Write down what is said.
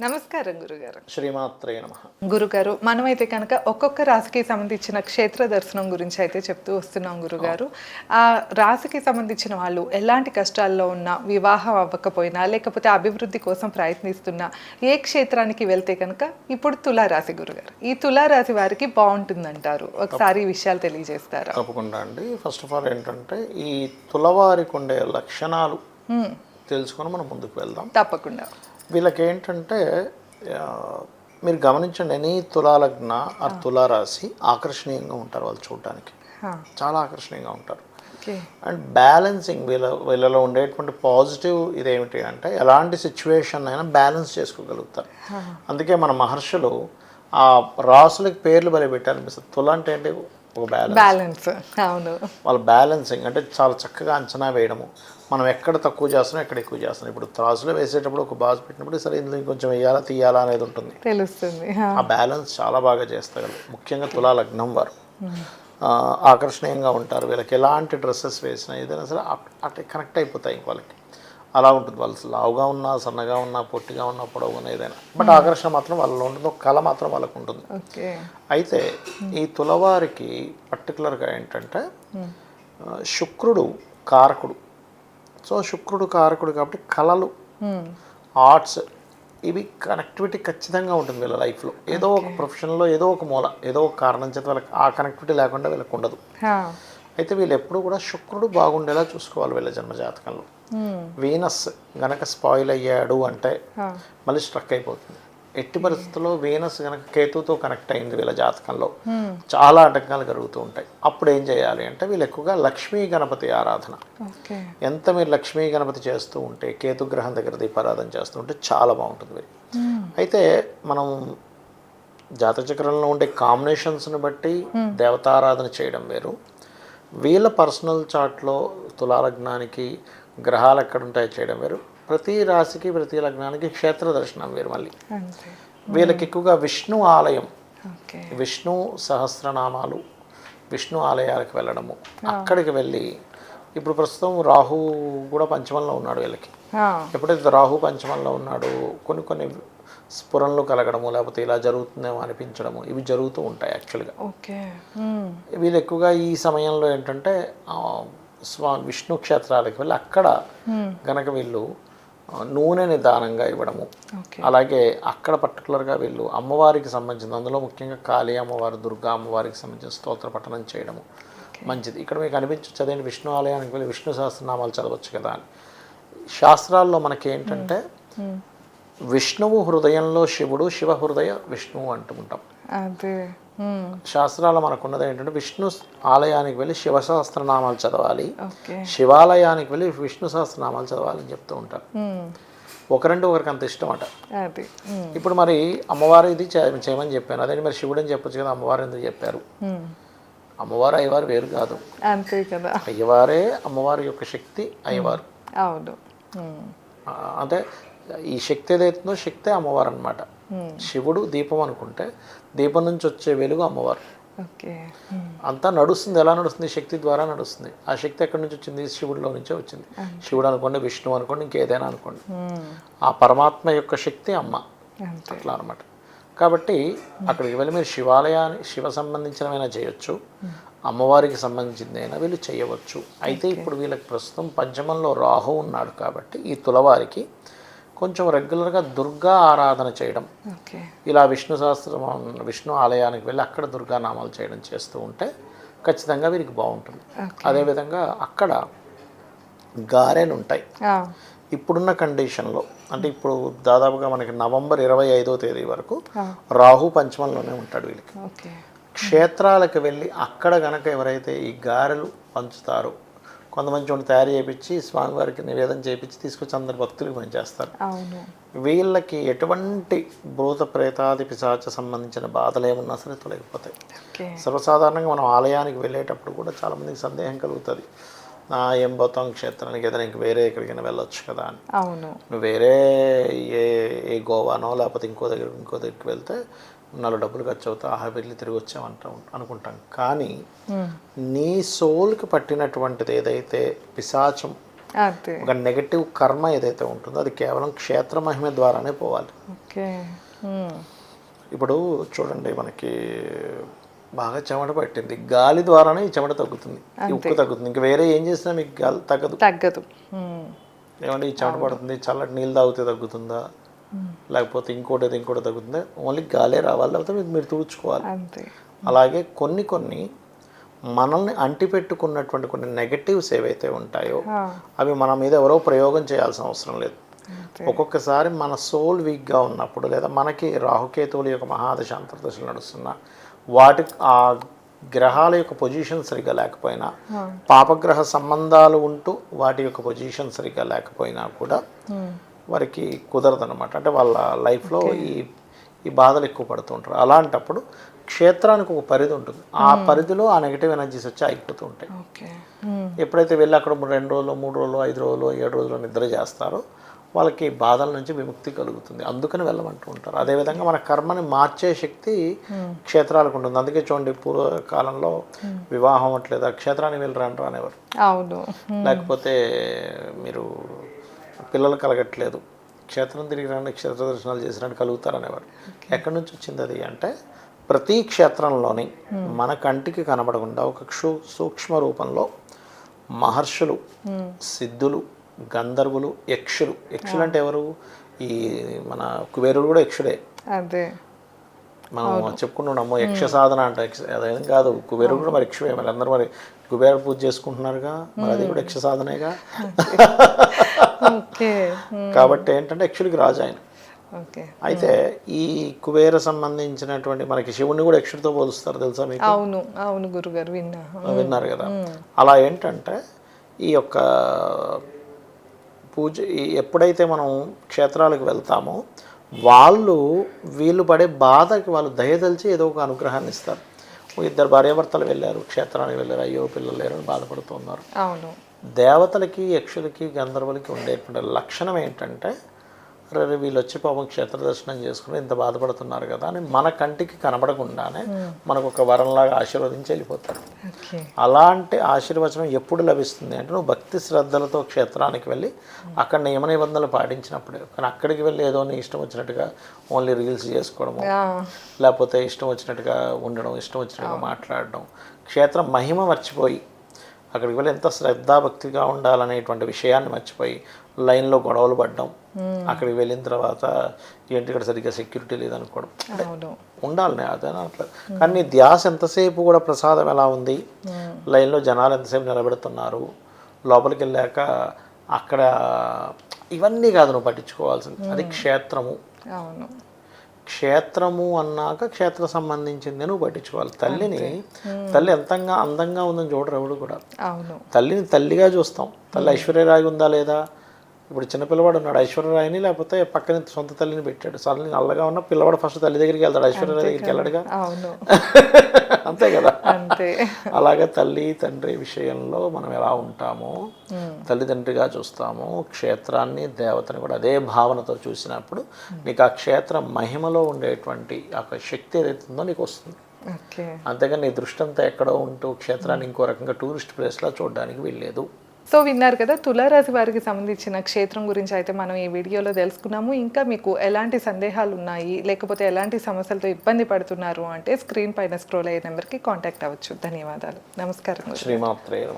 నమస్కారం గురుగారు. శ్రీమాత్రే నమః. గురుగారు, మనమైతే కనుక ఒక్కొక్క రాశికి సంబంధించిన క్షేత్ర దర్శనం గురించి అయితే చెప్తూ వస్తున్నాం గురుగారు. ఆ రాశికి సంబంధించిన వాళ్ళు ఎలాంటి కష్టాల్లో ఉన్నా, వివాహం అవ్వకపోయినా, లేకపోతే అభివృద్ధి కోసం ప్రయత్నిస్తున్నా ఏ క్షేత్రానికి వెళ్తే కనుక ఇప్పుడు తులారాశి గురుగారు, ఈ తులారాశి వారికి బాగుంటుందంటారు. ఒకసారి ఈ విషయాలు తెలియజేస్తారా? తప్పకుండా అండి. ఫస్ట్ ఆఫ్ ఆల్ ఏంటంటే ఈ తులవారికి ఉండే లక్షణాలు తెలుసుకొని మనం ముందుకు వెళ్దాం. తప్పకుండా. వీళ్ళకి ఏంటంటే మీరు గమనించండి, ఎనీ తులాలగ్న ఆ తులారాశి ఆకర్షణీయంగా ఉంటారు. వాళ్ళు చూడడానికి చాలా ఆకర్షణీయంగా ఉంటారు. అండ్ బ్యాలెన్సింగ్ వీళ్ళలో ఉండేటువంటి పాజిటివ్ ఇదేమిటి అంటే ఎలాంటి సిచ్యువేషన్ అయినా బ్యాలెన్స్ చేసుకోగలుగుతారు. అందుకే మన మహర్షులు ఆ రాసులకి పేర్లు బలి పెట్టారు. అనిపిస్తుంది. తుల అంటే ఏంటి? ఒక బ్యాలెన్స్. అవును, వాళ్ళ బ్యాలెన్సింగ్ అంటే చాలా చక్కగా అంచనా వేయడము. మనం ఎక్కడ తక్కువ చేస్తున్నాం, ఎక్కడ ఎక్కువ చేస్తున్నాం. ఇప్పుడు త్రాసులో వేసేటప్పుడు ఒక బాజు పెట్టినప్పుడు సరే ఇందులో ఇంకొంచెం వేయాలా తీయాలా అనేది ఉంటుంది, తెలుస్తుంది. ఆ బ్యాలెన్స్ చాలా బాగా చేస్తారు. ముఖ్యంగా తులా లగ్నం వారు ఆకర్షణీయంగా ఉంటారు. వీళ్ళకి ఎలాంటి డ్రెస్సెస్ వేసినా ఏదైనా సరే అట్లా కనెక్ట్ అయిపోతాయి. వాళ్ళకి అలా ఉంటుంది. వాళ్ళు లావుగా ఉన్నా, సన్నగా ఉన్నా, పొట్టిగా ఉన్నా, పొడవుగా ఏదైనా, బట్ ఆకర్షణ మాత్రం వాళ్ళలో ఉంటుంది. ఒక కళ మాత్రం వాళ్ళకు ఉంటుంది. అయితే ఈ తులవారికి పర్టికులర్గా ఏంటంటే శుక్రుడు కారకుడు. సో శుక్రుడు కారకుడు కాబట్టి కళలు, ఆర్ట్స్, ఇవి కనెక్టివిటీ ఖచ్చితంగా ఉంటుంది వీళ్ళ లైఫ్లో. ఏదో ఒక ప్రొఫెషన్లో ఏదో ఒక మూల, ఏదో ఒక కారణం చేత వాళ్ళకి ఆ కనెక్టివిటీ లేకుండా వీళ్ళకి ఉండదు. అయితే వీళ్ళు ఎప్పుడు కూడా శుక్రుడు బాగుండేలా చూసుకోవాలి వీళ్ళ జన్మజాతకంలో. వీనస్ గనక స్పాయిల్ అయ్యాడు అంటే మళ్ళీ స్ట్రక్ అయిపోతుంది. ఎట్టి పరిస్థితుల్లో వీనస్ గనక కేతుతో కనెక్ట్ అయింది వీళ్ళ జాతకంలో చాలా ఆటంకాలు జరుగుతూ ఉంటాయి. అప్పుడు ఏం చేయాలి అంటే వీళ్ళు ఎక్కువగా లక్ష్మీ గణపతి ఆరాధన. ఎంత మీరు లక్ష్మీ గణపతి చేస్తూ ఉంటే, కేతు గ్రహం దగ్గర దీపారాధన చేస్తూ ఉంటే చాలా బాగుంటుంది వీళ్ళు. అయితే మనం జాతచక్రంలో ఉండే కాంబినేషన్స్ని బట్టి దేవతారాధన చేయడం వేరు. వీళ్ళ పర్సనల్ చార్ట్లో తులాలగ్నానికి గ్రహాలు ఎక్కడ ఉంటాయో చేయడం వేరు. ప్రతి రాశికి ప్రతి లగ్నానికి క్షేత్ర దర్శనం వేరు. మళ్ళీ వీళ్ళకి ఎక్కువగా విష్ణు ఆలయం, విష్ణు సహస్రనామాలు, విష్ణు ఆలయాలకు వెళ్ళడము. అక్కడికి వెళ్ళి ఇప్పుడు ప్రస్తుతం రాహు కూడా పంచమంలో ఉన్నాడు వీళ్ళకి. ఎప్పుడైతే రాహు పంచమంలో ఉన్నాడు కొన్ని స్ఫురణలు కలగడము, లేకపోతే ఇలా జరుగుతుందేమో అనిపించడము, ఇవి జరుగుతూ ఉంటాయి యాక్చువల్గా. వీళ్ళు ఎక్కువగా ఈ సమయంలో ఏంటంటే విష్ణు క్షేత్రాలకు వెళ్ళి అక్కడ గనక వీళ్ళు నూనెని దానంగా ఇవ్వడము, అలాగే అక్కడ పర్టికులర్గా వీళ్ళు అమ్మవారికి సంబంధించిన, అందులో ముఖ్యంగా కాళీ అమ్మవారు, దుర్గా అమ్మవారికి సంబంధించిన స్తోత్ర పఠనం చేయడము మంచిది. ఇక్కడ మీకు అనిపించచ్చు చదివిన విష్ణు ఆలయానికి వెళ్ళి విష్ణు సహస్రనామాలు చదవచ్చు కదా అని. శాస్త్రాల్లో మనకి ఏంటంటే విష్ణువు హృదయంలో శివుడు, శివ హృదయ విష్ణువు అంటుంటాం. శాస్త్రాల్లో మనకున్నది ఏంటంటే విష్ణు ఆలయానికి వెళ్ళి శివ సహస్రనామాలు చదవాలి, శివాలయానికి వెళ్ళి విష్ణు సహస్రనామాలు చదవాలి అని చెప్తూ ఉంటారు. ఒకరంటే ఒకరికి అంత ఇష్టం అట. ఇప్పుడు మరి అమ్మవారు ఇది చేయమని చెప్పాను, అదే మరి శివుడు అని చెప్పొచ్చు కదా, అమ్మవారు ఎందుకు చెప్పారు? అమ్మవారు అయ్యవారు వేరు కాదు, అంతే కదా. అయ్యవారే అమ్మవారి యొక్క శక్తి, అయ్యవారు. అవును. అంటే ఈ శక్తి ఏదైతుందో శక్తే అమ్మవారు అనమాట. శివుడు దీపం అనుకుంటే దీపం నుంచి వచ్చే వెలుగు అమ్మవారు. అంతా నడుస్తుంది. ఎలా నడుస్తుంది? శక్తి ద్వారా నడుస్తుంది. ఆ శక్తి ఎక్కడి నుంచి వచ్చింది? శివుడిలో నుంచే వచ్చింది. శివుడు అనుకోండి, విష్ణువు అనుకోండి, ఇంకేదైనా అనుకోండి, ఆ పరమాత్మ యొక్క శక్తి అమ్మ. అట్లా అనమాట. కాబట్టి అక్కడికి వెళ్ళి మీరు శివ సంబంధించినవైనా చేయొచ్చు, అమ్మవారికి సంబంధించిందైనా వీళ్ళు చేయవచ్చు. అయితే ఇప్పుడు వీళ్ళకి ప్రస్తుతం పంచమంలో రాహు ఉన్నాడు కాబట్టి ఈ తులవారికి కొంచెం రెగ్యులర్గా దుర్గా ఆరాధన చేయడం, ఇలా విష్ణు ఆలయానికి వెళ్ళి అక్కడ దుర్గా నామాలు చేయడం చేస్తూ ఉంటే ఖచ్చితంగా వీరికి బాగుంటుంది. అదేవిధంగా అక్కడ గారెలు ఉంటాయి. ఇప్పుడున్న కండిషన్లో అంటే ఇప్పుడు దాదాపుగా మనకి నవంబర్ 25వ తేదీ వరకు రాహు పంచమంలోనే ఉంటాడు వీళ్ళకి. క్షేత్రాలకు వెళ్ళి అక్కడ గనక ఎవరైతే ఈ గారెలు పంచుతారో, కొంతమంది చూడండి తయారు చేయించి స్వామివారికి నివేదన చేయించి తీసుకొచ్చి అందరు భక్తులకు పనిచేస్తారు. వీళ్ళకి ఎటువంటి భూత ప్రేతాది పిశాచ సంబంధించిన బాధలు ఏమున్నా సరే తొలగిపోతాయి. సర్వసాధారణంగా మనం ఆలయానికి వెళ్ళేటప్పుడు కూడా చాలామందికి సందేహం కలుగుతుంది, ఏం పోతాం క్షేత్రానికి, ఏదైనా ఇంక వేరే ఎక్కడికైనా వెళ్ళొచ్చు కదా అని. నువ్వు వేరే ఏ గోవానో లేకపోతే ఇంకో దగ్గరికి వెళ్తే నాలుగు డబ్బులు ఖర్చు అవుతా, వెళ్ళి తిరిగి వచ్చామంటా అనుకుంటాం. కానీ నీ సోల్కి పట్టినటువంటిది ఏదైతే పిశాచం, ఒక నెగటివ్ కర్మ ఏదైతే ఉంటుందో అది కేవలం క్షేత్ర మహిమ ద్వారానే పోవాలి. ఓకే. మ్మ్. ఇప్పుడు చూడండి, మనకి బాగా చెమట పట్టింది, గాలి ద్వారానే ఈ చెమట తగ్గుతుంది, ఈ ఉక్కు తగ్గుతుంది. ఇంకా వేరే ఏం చేసినా మీకు గాలి తగ్గదు. తగ్గదు. మ్మ్. ఏమంటే ఈ చెమట పడుతుంది, చల్లటి నీళ్ళు తాగితే తగ్గుతుందా, లేకపోతే ఇంకోటి తగ్గుతుందా? ఓన్లీ గాలే రావాలి, లేకపోతే మీరు తుడుచుకోవాలి. అంతే. అలాగే కొన్ని మనల్ని అంటిపెట్టుకున్నటువంటి కొన్ని నెగటివ్స్ ఏవైతే ఉంటాయో అవి మన మీద ఎవరో ప్రయోగం చేయాల్సిన అవసరం లేదు. ఒక్కొక్కసారి మన సోల్ వీక్గా ఉన్నప్పుడు, లేదా మనకి రాహుకేతువుల యొక్క మహాదశ అంతర్దశలు నడుస్తున్న వాటి ఆ గ్రహాల యొక్క పొజిషన్ సరిగ్గా లేకపోయినా, పాపగ్రహ సంబంధాలు ఉంటూ వాటి యొక్క పొజిషన్ సరిగ్గా లేకపోయినా కూడా వారికి కుదరదు అనమాట. అంటే వాళ్ళ లైఫ్లో ఈ బాధలు ఎక్కువ పడుతూ ఉంటారు. అలాంటప్పుడు క్షేత్రానికి ఒక పరిధి ఉంటుంది, ఆ పరిధిలో ఆ నెగిటివ్ ఎనర్జీస్ వచ్చి ఆగిపోతూ ఉంటాయి. ఎప్పుడైతే వెళ్ళి అక్కడ 2 రోజులు 3 రోజులు 5 రోజులు 7 రోజులు నిద్ర చేస్తారో వాళ్ళకి బాధల నుంచి విముక్తి కలుగుతుంది. అందుకని వెళ్ళమంటూ ఉంటారు. అదేవిధంగా మన కర్మని మార్చే శక్తి క్షేత్రాలకు ఉంటుంది. అందుకే చూడండి, పూర్వకాలంలో వివాహం అవ్వట్లేదు, క్షేత్రానికి వెళ్ళరా అంటారు అనేవారు. అవును. లేకపోతే మీరు పిల్లలు కలగట్లేదు, క్షేత్రం తిరిగి రండి, క్షేత్ర దర్శనాలు చేసినట్టు కలుగుతారు అనేవారు. ఎక్కడి నుంచి వచ్చింది అది అంటే, ప్రతి క్షేత్రంలోని మన కంటికి కనబడకుండా ఒక సూక్ష్మ రూపంలో మహర్షులు, సిద్ధులు, గంధర్వులు, యక్షులు అంటే ఎవరు? ఈ మన కుబేరుడు కూడా యక్షుడే. అదే మనం చెప్పుకుంటున్నాము యక్ష సాధన అంటే. అదేం కాదు, కుబేరుడు కూడా మరి యక్షుడే. మరి అందరూ మరి కుబేర పూజ చేసుకుంటున్నారుగా, మరి అది కూడా యక్ష సాధనేగా. కాబట్టి ఏంటంటే యక్షుడికి రాజు ఆయన. అయితే ఈ కుబేర సంబంధించినటువంటి మనకి శివుణ్ణి కూడా యక్షుడితో పోలుస్తారు, తెలుసా మీకు? అవును అవును గురుగారు, విన్నారు కదా. అలా ఏంటంటే ఈ యొక్క పూజ ఎప్పుడైతే మనం క్షేత్రాలకు వెళ్తామో వీళ్ళు పడే బాధకి వాళ్ళు దయదలిచి ఏదో ఒక అనుగ్రహాన్ని ఇస్తారు. 2 భార్యాభర్తలు వెళ్ళారు, క్షేత్రానికి వెళ్ళారు, అయ్యో పిల్లలు లేరని బాధపడుతున్నారు. అవును. దేవతలకి, యక్షులకి, గంధర్వులకి ఉండేటువంటి లక్షణం ఏంటంటే, రే వీళ్ళు వచ్చి పాపం క్షేత్ర దర్శనం చేసుకుని ఇంత బాధపడుతున్నారు కదా అని మన కంటికి కనబడకుండానే మనకు ఒక వరంలాగా ఆశీర్వదించి వెళ్ళిపోతారు. అలాంటి ఆశీర్వచనం ఎప్పుడు లభిస్తుంది అంటే, నువ్వు భక్తి శ్రద్ధలతో క్షేత్రానికి వెళ్ళి అక్కడ నియమ నిబంధనలు పాటించినప్పుడే. కానీ అక్కడికి వెళ్ళి ఏదో నీ ఇష్టం వచ్చినట్టుగా ఓన్లీ రీల్స్ చేసుకోవడము, లేకపోతే ఇష్టం వచ్చినట్టుగా ఉండడం, ఇష్టం వచ్చినట్టుగా మాట్లాడడం, క్షేత్రం మహిమ మర్చిపోయి అక్కడికి వెళ్ళి ఎంత శ్రద్ధాభక్తిగా ఉండాలనేటువంటి విషయాన్ని మర్చిపోయి లైన్లో గొడవలు పడ్డం, అక్కడికి వెళ్ళిన తర్వాత ఏంటి ఇక్కడ సరిగ్గా సెక్యూరిటీ లేదనుకోవడం. ఉండాలి అదే అట్లా. కానీ ధ్యాస ఎంతసేపు కూడా ప్రసాదం ఎలా ఉంది, లైన్లో జనాలు ఎంతసేపు నిలబెడుతున్నారు, లోపలికి వెళ్ళాక అక్కడ ఇవన్నీ కాదు నువ్వు పట్టించుకోవాల్సింది. అది క్షేత్రము. క్షేత్రము అన్నాక క్షేత్ర సంబంధించింది నువ్వు పట్టించుకోవాలి. తల్లి ఎంత అందంగా ఉందని చూడరు ఎవడు కూడా. తల్లిని తల్లిగా చూస్తాం. తల్లి ఐశ్వర్యరాయి ఉందా లేదా? ఇప్పుడు చిన్నపిల్లవాడు ఉన్నాడు, ఐశ్వర్యరాయిని లేకపోతే పక్కన సొంత తల్లిని పెట్టాడు. తల్లి నల్లగా ఉన్న పిల్లవాడు ఫస్ట్ తల్లి దగ్గరికి వెళ్తాడు, ఐశ్వర్యరాయి దగ్గరికి వెళ్ళడుగా. అంతే కదా. అలాగే తల్లి తండ్రి విషయంలో మనం ఎలా ఉంటామో తల్లిదండ్రిగా చూస్తామో, క్షేత్రాన్ని దేవతని కూడా అదే భావనతో చూసినప్పుడు నీకు ఆ క్షేత్ర మహిమలో ఉండేటువంటి ఆ శక్తి ఏదైతుందో నీకు వస్తుంది. అంతేగాని నీ దృష్టి అంతా ఎక్కడో ఉంటూ క్షేత్రాన్ని ఇంకో రకంగా టూరిస్ట్ ప్లేస్లో చూడడానికి వెళ్ళలేదు. సో విన్నారు కదా, తులారాశి వారికి సంబంధించిన క్షేత్రం గురించి అయితే మనం ఈ వీడియోలో తెలుసుకున్నాము. ఇంకా మీకు ఎలాంటి సందేహాలు ఉన్నాయి, లేకపోతే ఎలాంటి సమస్యలతో ఇబ్బంది పడుతున్నారు అంటే స్క్రీన్ పైన స్క్రోల్ అయ్యే నెంబర్కి కాంటాక్ట్ అవ్వచ్చు. ధన్యవాదాలు. నమస్కారం. శ్రీమాత్రే నమః.